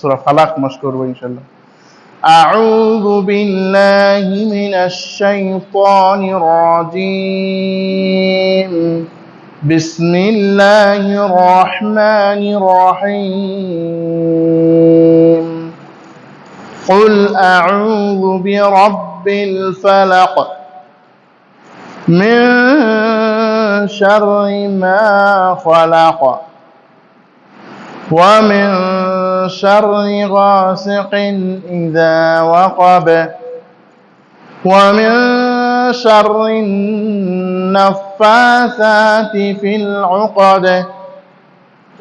সূরা ফালাক মাস করব ইনশাআল্লাহ। আউযু বিল্লাহি মিনাশ শাইতানির রাজীম। বিসমিল্লাহির রহমানির রহিম। قل أعوذ برب الفلق من شر ما خلق ومن شر غاسق إذا وقب ومن شر النفاثات في العقد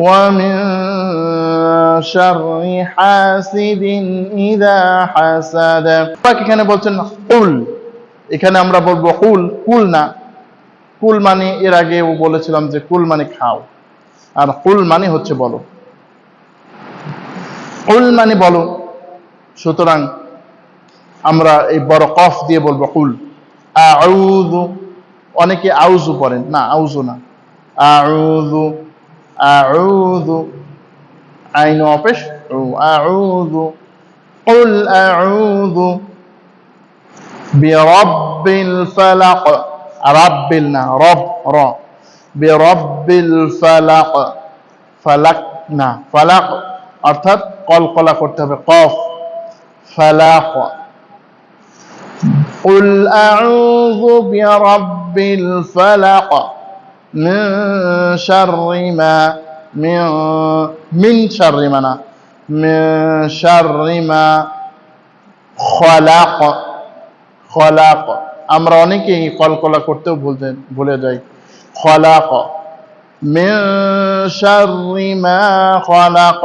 ومن شر حاسد إذا حسد। এখানে বলছেন কুল, এখানে আমরা বলবো কুল, কুল না। কুল মানে এর আগে বলেছিলাম যে কুল মানে খাও, আর কুল মানে হচ্ছে বলো। কুল মানে বলো, সুতরাং আমরা এই বড় কফ দিয়ে বলবো কুল। আউযু, অনেকে আউযু পড়েন, না আউযু না, আউযু আউযু আইন অপেশ আউযু। কুল আউযু বিরাব্বিল ফালাক, রাব্বিল না, রব র, বিরাব্বিল ফালাক, ফালাক না, ফালাক অর্থাৎ কলকলা করতে হবে, কফ, ফালাক। কুল আউযু বিরাব্বিল ফালাক মিন শাররি মা, মিন শাররি মা না, মিন শাররি মা খালাক, খালাক। আমরা অনেকেই কলকলা করতেও ভুলে যাই, খালাক, মিন শাররি মা খালাক।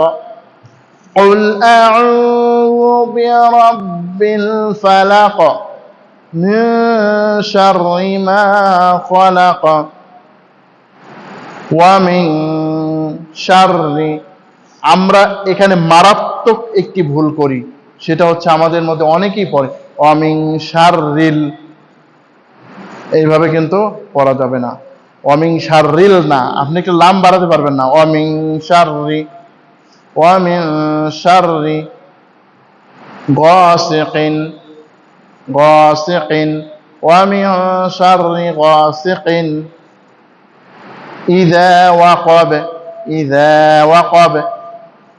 قل أعوذ برب الفلق من شر ما خلق ومن شر। আমরা এখানে মারাত্মক একটি ভুল করি, সেটা হচ্ছে আমাদের মধ্যে অনেকেই পড়ে অমিন শাররিল, এইভাবে কিন্তু পড়া যাবে না। অমিন শাররিল না, আপনি একটু লাম বাড়াতে পারবেন না, অমিন শাররি। ومن شر غاسق غاسق ومن شر غاسق إذا وقب إذا وقب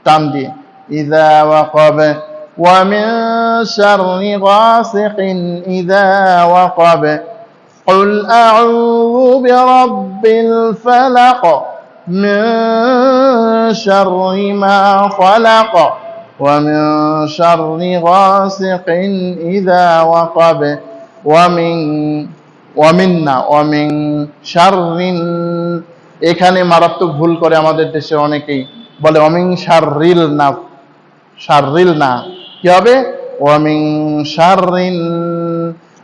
تمدي إذا وقب ومن شر غاسق إذا وقب قل أعوذ برب الفلق من شر ما خلق ومن شر غاسق إذا وقب ومن شر। এখানে মারাত্মক ভুল করে আমাদের দেশে অনেকেই বলে অমিন শাররিল না, শাররিল না, কি হবে ওয়ামিন শাররিন,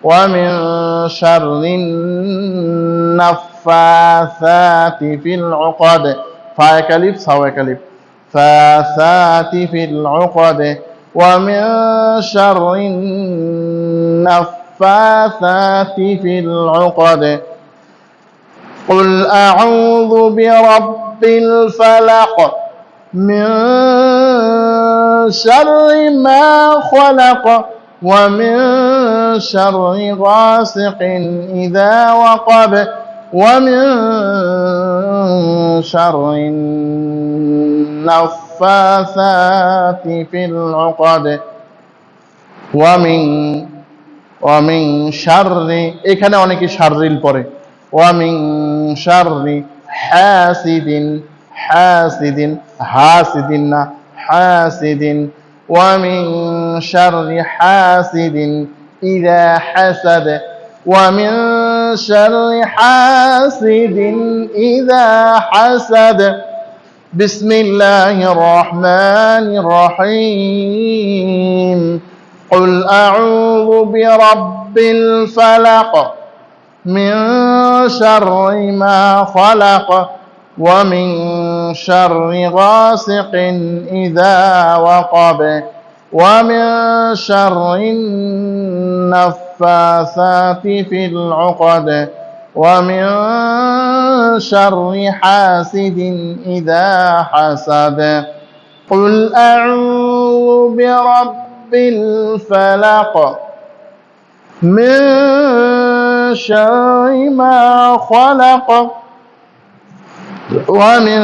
ওয়ামিন শাররিন নাফাসাতি ফিল উকাদ, ফা একালিফ সাও একালিফ, ফাসাতি ফিল উকাদ ওয়ামিন শাররিন নাফাসাতি ফিল উকাদ। قل أعوذ برب الفلق من شر ما خلق ومن شر غاسق إذا وقب ومن شر النفاثات في العقد ومن شر। এখানে অনেকে শাররিল পড়ে, ومن شر حاسد حاسد حاسد حاسد ومن شر حاسد إذا حسد ومن شر حاسد إذا حسد بسم الله الرحمن الرحيم قل أعوذ برب الفلق من شر ما خلق ومن شر غاسق إذا وقب ومن شر النفاثات في العقد ومن شر حاسد إذا حسد قل أعوذ বিরাব্বিল ফালাক মিন শাররি মা খালাক ওয়া মিন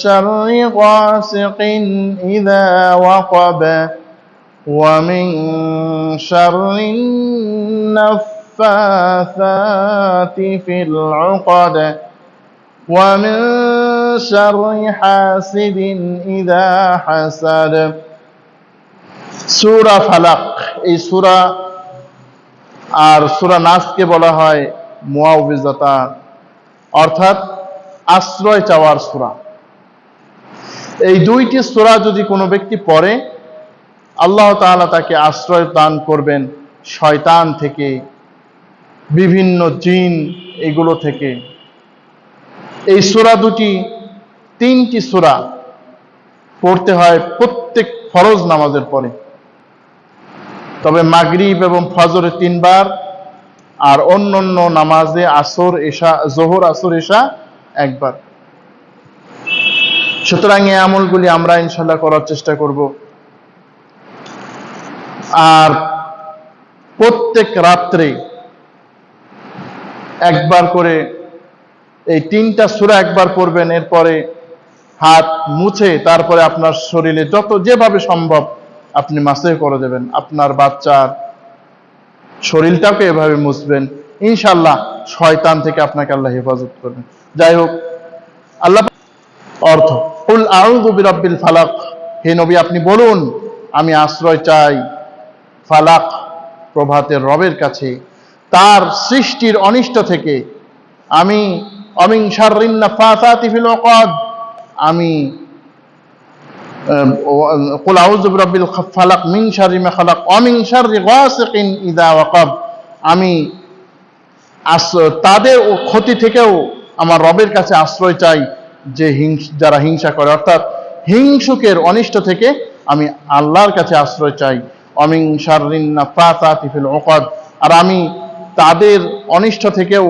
শাররি গাসিকিন ইযা ওয়াকাব ওয়া মিন শাররিন নাফাসাতি ফিল উকাদ ওয়া মিন শাররি হাসিদিন ইযা হাসাদ। সূরা ফালাক, এই সূরা আর সূরা নাসকে বলা হয় মুআউযিজাতা, অর্থাৎ আশ্রয় চাওয়ার সূরা। এই দুইটি সূরা যদি কোনো ব্যক্তি পড়ে, আল্লাহ তাআলা তাকে আশ্রয় দান করবেন শয়তান থেকে, বিভিন্ন জিন, এগুলো থেকে। এই সূরা দুটি, তিনটি সূরা পড়তে হয় প্রত্যেক ফরজ নামাজের পরে, তবে মাগরিব এবং ফজরে 3 বার, আর অন্যান্য নামাজে আসর, এশা, জোহর, আসর, এশা 1 বার। সুতরাং এই আমলগুলি আমরা ইনশাআল্লাহ করার চেষ্টা করব। আর প্রত্যেক রাত্রে 1 বার করে এই 3টা সূরা 1 বার পড়বেন। এরপরে হাত মুছে তারপরে আপনার শরীরে যত যেভাবে সম্ভব আপনি মাসে করে দেবেন। আপনার বাচ্চার শরীরটাকে এভাবে মুছবেন, ইনশাআল্লাহ শয়তান থেকে আপনাকে আল্লাহ হেফাজত করবেন। যাই হোক, আল্লাহ অর্থ, কুল আউযু বিরাব্বিল ফালাক, হে নবী আপনি বলুন আমি আশ্রয় চাই ফালাক, প্রভাতের রবের কাছে, তার সৃষ্টির অনিষ্ট থেকে। আমি অমিন শাররিন নাফাসাতি ফিল উকাদ, আমি কুল আউযু বিরাব্বিল ফালাক মিন শাররি মা খালাক ওয়া মিন শাররি গাসিকিন ইযা ওয়াকাব, আমি তাদের ক্ষতি থেকেও আমার রবের কাছে আশ্রয় চাই যে যারা হিংসা করে, অর্থাৎ হিংসুকের অনিষ্ট থেকে আমি আল্লাহর কাছে আশ্রয় চাই। অমিন শাররিন নাফাসাতি ফিল উকাদ, আর আমি তাদের অনিষ্ট থেকেও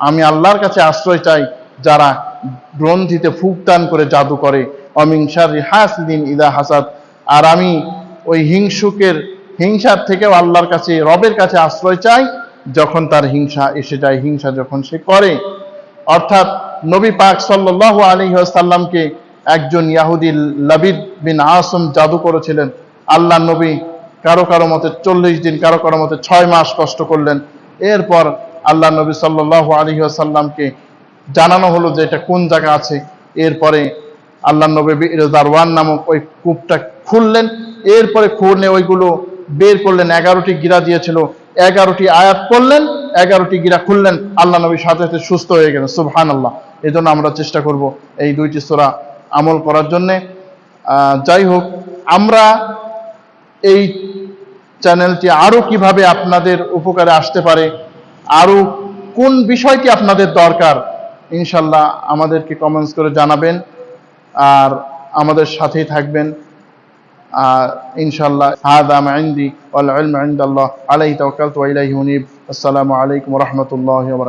আমি আল্লাহর কাছে আশ্রয় চাই যারা গ্রন্থিতে ফুঁকদান করে জাদু করে। অমিন শাররি হাসিদিন ইযা হাসাদ, আর আমি ওই হিংসুকের হিংসার থেকেও আল্লাহর কাছে, রবের কাছে আশ্রয় চাই যখন তার হিংসা এসে যায়, হিংসা যখন সে করে। অর্থাৎ নবী পাক সাল্লাল্লাহু আলাইহি ওয়াসাল্লামকে একজন ইহুদি লাবিদ বিন আসম জাদু করেছিলেন। আল্লাহ নবী কারো কারো মতে 40 দিন, কারো কারো মতে 6 মাস কষ্ট করলেন। এরপর আল্লাহ নবী সাল্লাল্লাহু আলাইহি ওয়াসাল্লামকে জানানো হলো যে এটা কোন জায়গা আছে। এরপরে আল্লাহ নবী দারওয়ান নামক ওই কূপটা খুললেন, এরপরে খুলে ওইগুলো বের করলেন। 11টি গিরা দিয়েছিল, 11টি আয়াত পড়লেন, 11টি গিরা খুললেন, আল্লাহ নবী সাথে সাথে সুস্থ হয়ে গেলেন। সুবহানাল্লাহ। এই জন্য আমরা চেষ্টা করব এই 2টি সূরা আমল করার জন্যে। যাই হোক, আমরা এই চ্যানেলটি আরো কিভাবে আপনাদের উপকারে আসতে পারে, আরো কোন বিষয়টি আপনাদের দরকার, ইনশাআল্লাহ আমাদেরকে কমেন্টস করে জানাবেন আর আমাদের সাথেই থাকবেন। ইনশাআল্লাহ হাদা মা ইনদি ওয়াল ইলমু ইনদাল্লাহ আলাইহি তাওয়াক্কালতু ওয়া ইলাইহি উনীব। আসসালামু আলাইকুম ওয়া রাহমাতুল্লাহি ওয়া বারাকাতুহু।